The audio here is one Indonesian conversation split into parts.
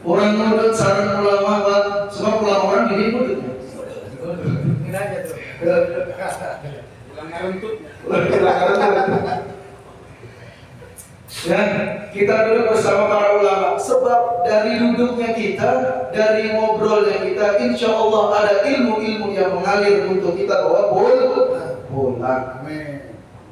Orang nurut saran ulama, Pak. Sebab ulama orang ini nurut. Ini aja tuh. Ya, kita duduk bersama para ulama. Sebab dari duduknya kita, dari ngobrolnya kita, insya Allah ada ilmu-ilmu yang mengalir untuk kita bawa pulang.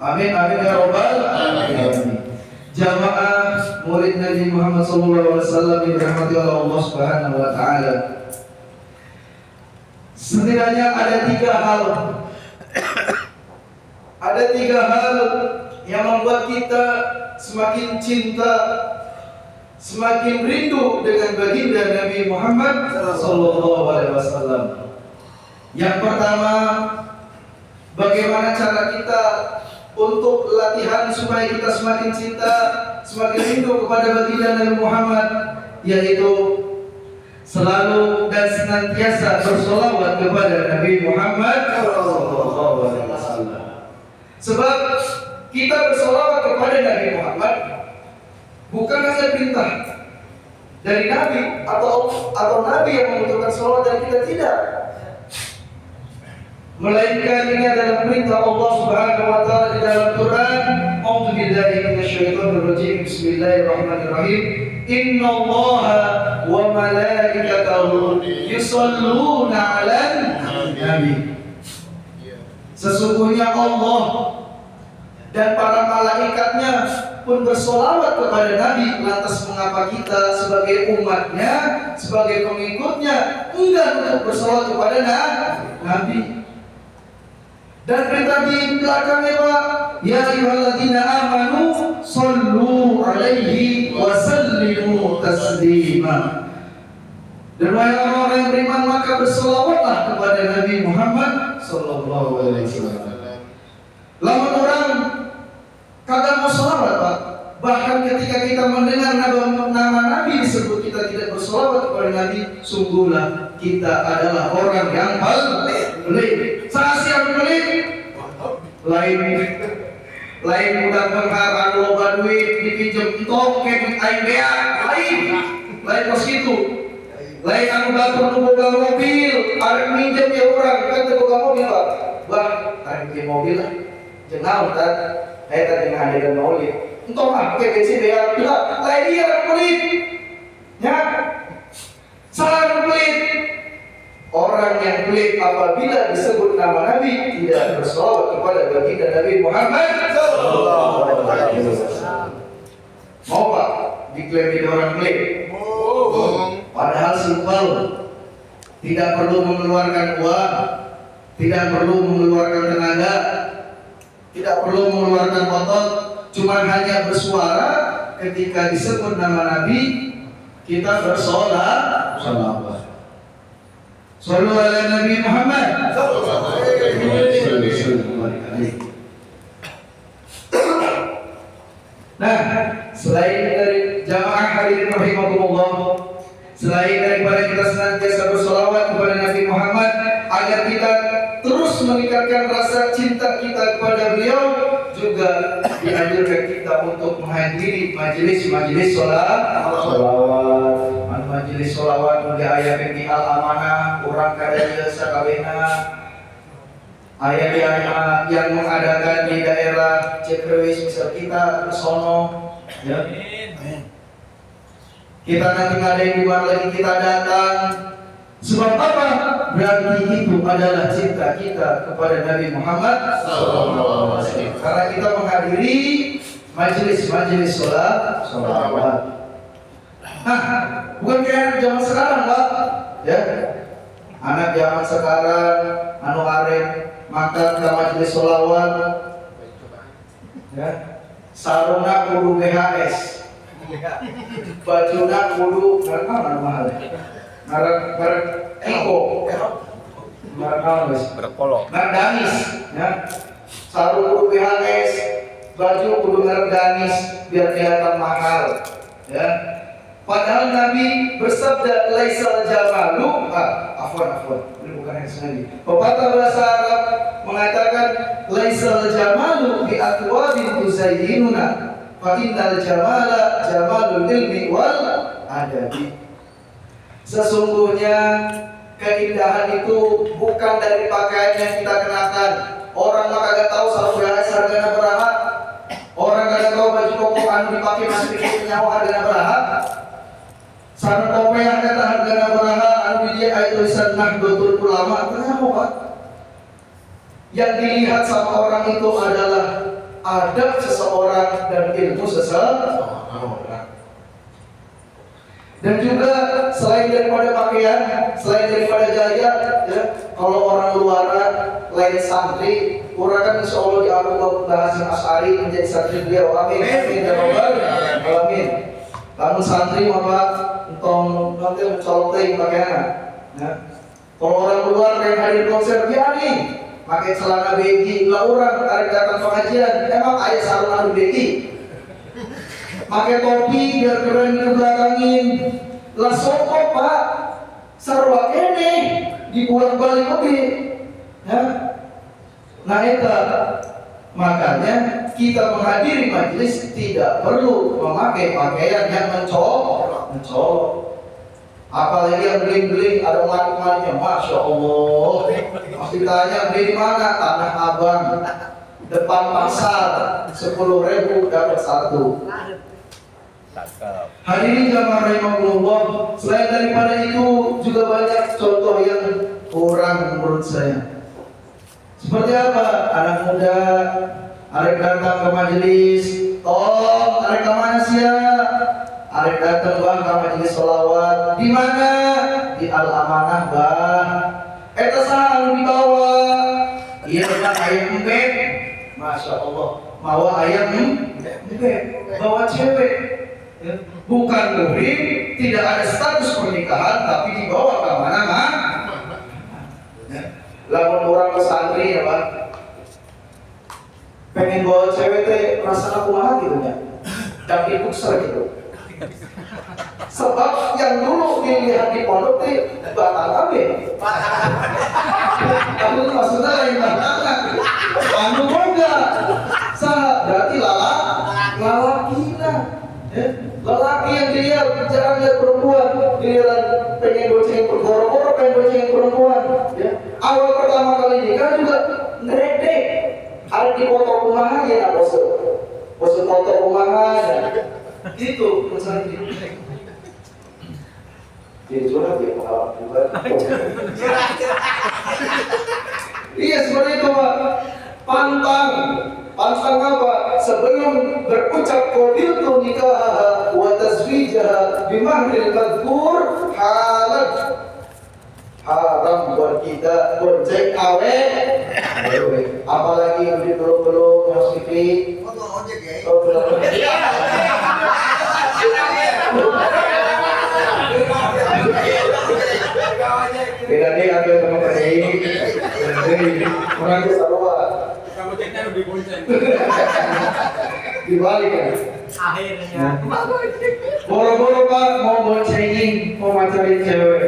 Amin, amin ya robbal alamin. Jamaah murid Nabi Muhammad SAW yang dirahmati oleh Allah Subhanahu Wa Taala. Setidaknya ada tiga hal yang membuat kita semakin cinta, semakin rindu dengan baginda Nabi Muhammad SAW. Yang pertama, bagaimana cara kita untuk latihan supaya kita semakin cinta, semakin rindu kepada baginda Nabi Muhammad, yaitu selalu dan senantiasa bersolawat kepada Nabi Muhammad SAW. Sebab kita bersolawat kepada Nabi Muhammad bukan hanya perintah dari Nabi atau Nabi yang membutuhkan solawat dari kita, tidak. Melainkan ini adalah perintah Allah Subhanahu Wa Taala di dalam Quran. A'udzu billahi minasyaitonir rajim. Bismillahirrahmanirrahim. Innallaha wa malaikatahu yusholluna 'alan nabi. Sesungguhnya Allah dan para malaikatnya pun bersolawat kepada Nabi. Lantas mengapa kita sebagai umatnya, sebagai pengikutnya enggan untuk bersolawat kepada Nabi? Dan perintah di belakangnya, Pak, ya ayyuhalladzina amanu shollu alaihi wa sallimu taslima. Dan wahai orang-orang yang beriman, maka bersolawatlah kepada Nabi Muhammad sallallahu alaihi wasallam. Lamun orang kagak mau sholawat, Pak. Bahkan ketika kita mendengar nama Nabi disebut, kita tidak bersolawat kepada Nabi, sungguhlah kita adalah orang yang pelit. Siapa pelit? Lain udah penghargaan loba duit dipinjam token aing bea, lain pos gitu. Lain anu batur nu boga mobil, arek minjem ya urang kan teu boga mobil, Pak. Bah, arek minjem mobil lah. Jeung naon tah? Eta teh ngadegan maulid. Entong ah ke bensin bea, lain ieu pelit. Ya. Salah pelit. Orang yang pelit apabila disebut nama Nabi tidak bersolawat kepada baginda Nabi Muhammad sallallahu alaihi wasallam. Mau Pak diklaim jadi orang pelit? Padahal simpel, tidak perlu mengeluarkan uang, tidak perlu mengeluarkan tenaga, tidak perlu mengeluarkan otot, cuma hanya bersuara ketika disebut nama Nabi kita bersolawat. Sallu ala Nabi Muhammad sallallahu alaihi wasallam. Nah, selain dari jamaah hadirin rahimakumullah, selain daripada kita senantiasa bersolawat kepada Nabi Muhammad agar kita terus meningkatkan rasa cinta kita kepada beliau, juga dianjurkan kita untuk menghadiri majelis-majelis solawat. Majelis solawat udah ayah binti al-amanah orang kadang sakabena ayah yang mengadakan di daerah Cekrewis misal kita kesono ya. Kita nanti ngadain di mana lagi kita datang. Sebab apa? Berarti itu adalah cinta kita kepada Nabi Muhammad sallallahu alaihi wasallam. Karena kita menghadiri majelis-majelis solawat. Nah, bukan kayak zaman sekarang, Pak. Ya. Anak zaman sekarang anu arek makan ke majelis solawat. Ya. Sarungna kudu BHS. Bajuna kudu merek mahal. Merek Eko. Merek apa, Mas? Merek Polo. Merek Danis, ya. Sarung kudu BHS, baju kudu merek Danis biar kelihatan mahal. Ya. Padahal Nabi bersabda laisal jamalu, afwan, ini bukan yang sengaja. Pepatah bahasa Arab mengatakan laisal jamalu bi atwabin tuzayyinuna, fa innal jamala jamalul ilmi wal adabi. Sesungguhnya keindahan itu bukan dari pakaian yang kita kenakan. Orang mah kagak tahu sarung beres hargana beraha. Orang kagak tahu baju koko anu dipakai masih bikin nyawa hargana beraha. Sarung kope yang kata hargana beraha anu di dia aya tulisan Nahdlatul Ulama. Kenapa, Pak? Yang dilihat sama orang itu adalah adab seseorang dan ilmu seseorang. Dan juga selain daripada pakaian, selain daripada gaya, ya, kalau orang luaran lain santri, orang kan insya Allah diambil bahasa Asy'ari menjadi santri beliau. Amin. Amin ya rabbal alamin. Lamun santri maka entong nanti mencolok teh pakaian. Ya. Kalau orang luar yang hadir konser dia nih pakai celana begi, lah orang tarik datang pengajian, emang ayah sarung anu begi. Pakai topi biar keren dibelakangin. Lah sokok Pak, sarwa kene dibuat balik oke. Ya. Nah itu makanya kita menghadiri majelis tidak perlu memakai pakaian yang mencolok. Apalagi yang bling-bling ada manik-maniknya, masya Allah. Pasti tanya beli di mana? Tanah Abang, depan pasar, 10.000 dapat satu. Hadirin jamaah rahimahullah, selain daripada itu juga banyak contoh yang kurang menurut saya. Seperti apa? Anak muda arek datang ke majelis, arek ke mana sih ya? Arek datang bang ke majelis sholawat. Di mana? Di Al-Amanah bang. Eta saha di bawah. Iya benar ayam empet. Masya Allah. Bawa ayam empet. Bawa cewek. Ya. Bukan muhrim, tidak ada status pernikahan, tapi dibawa ke mana-mana. Ya. Lamun orang ke santri ya Pak, pengen bawa cewek teh rasanya kumaha gitu ya, dan dipukser gitu. Sebab yang dulu dilihat di pondok teh batang abe. Tapi maksudnya lain batangan. Anu boga. Sah berarti lalakina. Ya. Lelaki yang dilihat jarang lihat perempuan, dilihat pengen goceng boro-boro pengen goceng perempuan. Ya. Awal pertama kali nikah juga ngeredek. Ada di foto rumahan ya bos foto rumahan. Gitu misalnya. Dia curhat ya pengalaman juga. Iya seperti itu Pak. Pantang apa? Sebelum berucap qadiltu nikah wa tazwijah bimahril madhkur haram buat kita bonceng awe. Apalagi yang belum Mas Fikri. Ojek ya. Beda deh ambil teman ini. Orang itu sarua. Kamu ceknya lebih bonceng. Dibalik kan. Akhirnya. Boro-boro Pak mau boncengin, mau macarin cewek.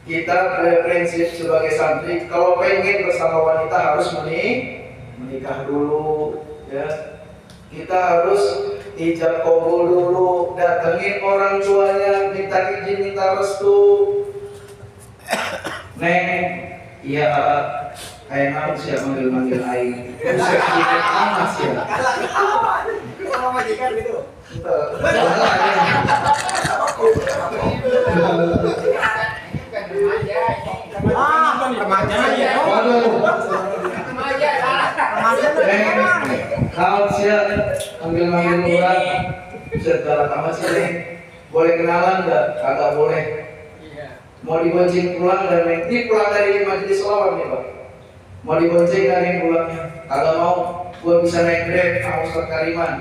Kita punya prinsip sebagai santri, kalau pengen bersama wanita harus menikah dulu, ya. Kita harus ijab kabul dulu, datengin orang tuanya, minta izin, minta restu. Neng, iya kayak namun siap manggil aing. Bisa kita amas ya. Kalau majikan gitu. Remaja ya. Waduh. Remaja salah. Kalau siap manggil orang, bisa jalan sama sih. Boleh kenalan nggak? Kagak boleh. Mau dibonceng pulang dan ini pulang dari majelis sholawat nih Pak. Mau dibonceng dari pulangnya, kagak mau. Gua bisa naik Grab sama Ustaz Kariman.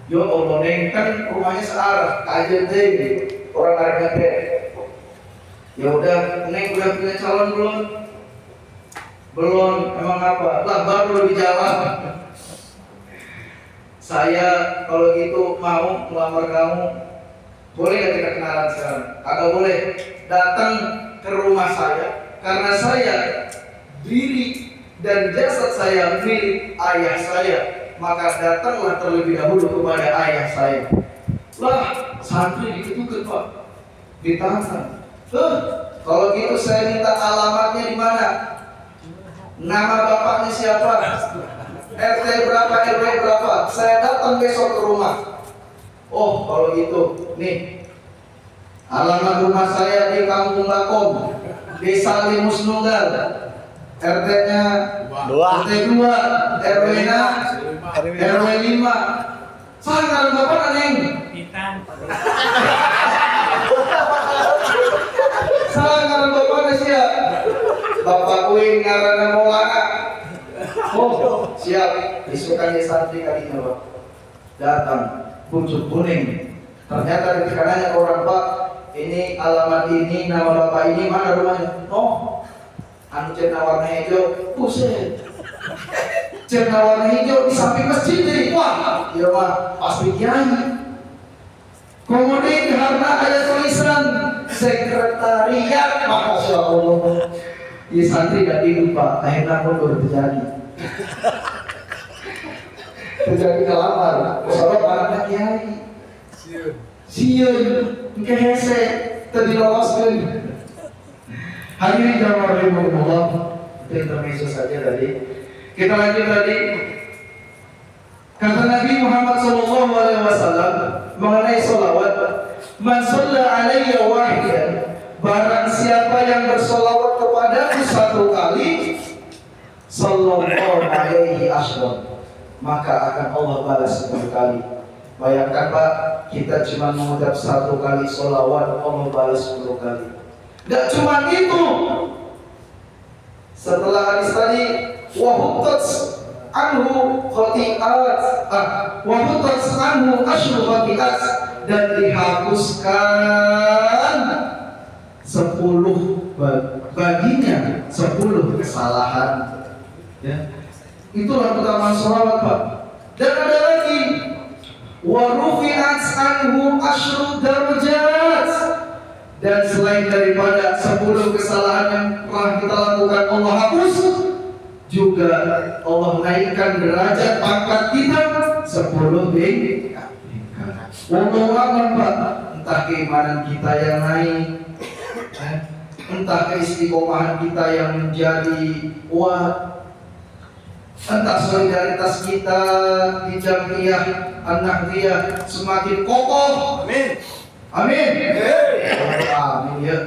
Yo Allah neng kan rumahnya searah, kajian deh orang harga Grab. Ya udah, neng udah punya calon belum? Belum, emang apa? Lah baru dijawab. Saya kalau gitu mau melamar kamu. Boleh gak kita kenalan sekarang? Kagak boleh. Datang ke rumah saya karena saya diri dan jasad saya milik ayah saya, maka datanglah terlebih dahulu kepada ayah saya. Lah, santri diketukkan Pak, ditahan. Kalau gitu saya minta alamatnya di mana? Nama bapaknya siapa? RT berapa, RW berapa? Saya datang besok ke rumah. Oh, kalau gitu, nih alamat rumah saya di Kampung Lakom, Desa Limus Nunggal. RT-nya 2, RT 2, RW-nya RW 5. Sangat bapak aneh. Sangat bapak siap. Bapak kuing ngaranna Maulana. Oh, siap. Isukannya santri kalinya Pak. Datang, pucuk kuning. Ternyata ketika nanya ke orang, Pak, ini alamat ini, nama bapak ini, mana rumahnya? Oh, anu cerna warna hijau. Buset. Cerna warna hijau di samping masjid nih. Wah, iya Pak, pasti kiai. Kemudian karena ada tulisan sekretariat, Masya Allah. Di santri gak tidur Pak, akhirnya mundur terjadi. Terjadi kelamar, soalnya anaknya kiai. Siun, kehese, tadi loloskan. Hadirin jamaah rahimahullah, intermezzo saja tadi. Kita lanjut tadi. Kata Nabi Muhammad SAW mengenai sholawat, man shalla alayya wahidan, barang siapa yang bersolawat kepadaku satu kali, sallallahu alaihi asyram, maka akan Allah balas 10 kali. Bayangkan Pak, kita cuma mengucap satu kali sholawat, Allah balas 10 kali. Gak cuma itu. Setelah hadis tadi, wahutats anhu khati'at, wahutats anhu asyru khati'at, dan dihapuskan 10 baginya 10 kesalahan. Ya. Itulah keutamaan sholawat Pak. Dan ada lagi, wa rufi'at anhu asyru darajat, dan selain daripada 10 kesalahan yang telah kita lakukan Allah hapus, juga Allah naikkan derajat pangkat kita 10 tingkat. Wallahu a'lam Pak. Entah keimanan kita yang naik, entah keistiqomahan kita yang menjadi kuat, entah solidaritas kita di Jamiyah An-Nahdiyah semakin kokoh. Amin. Amin. Amin ya.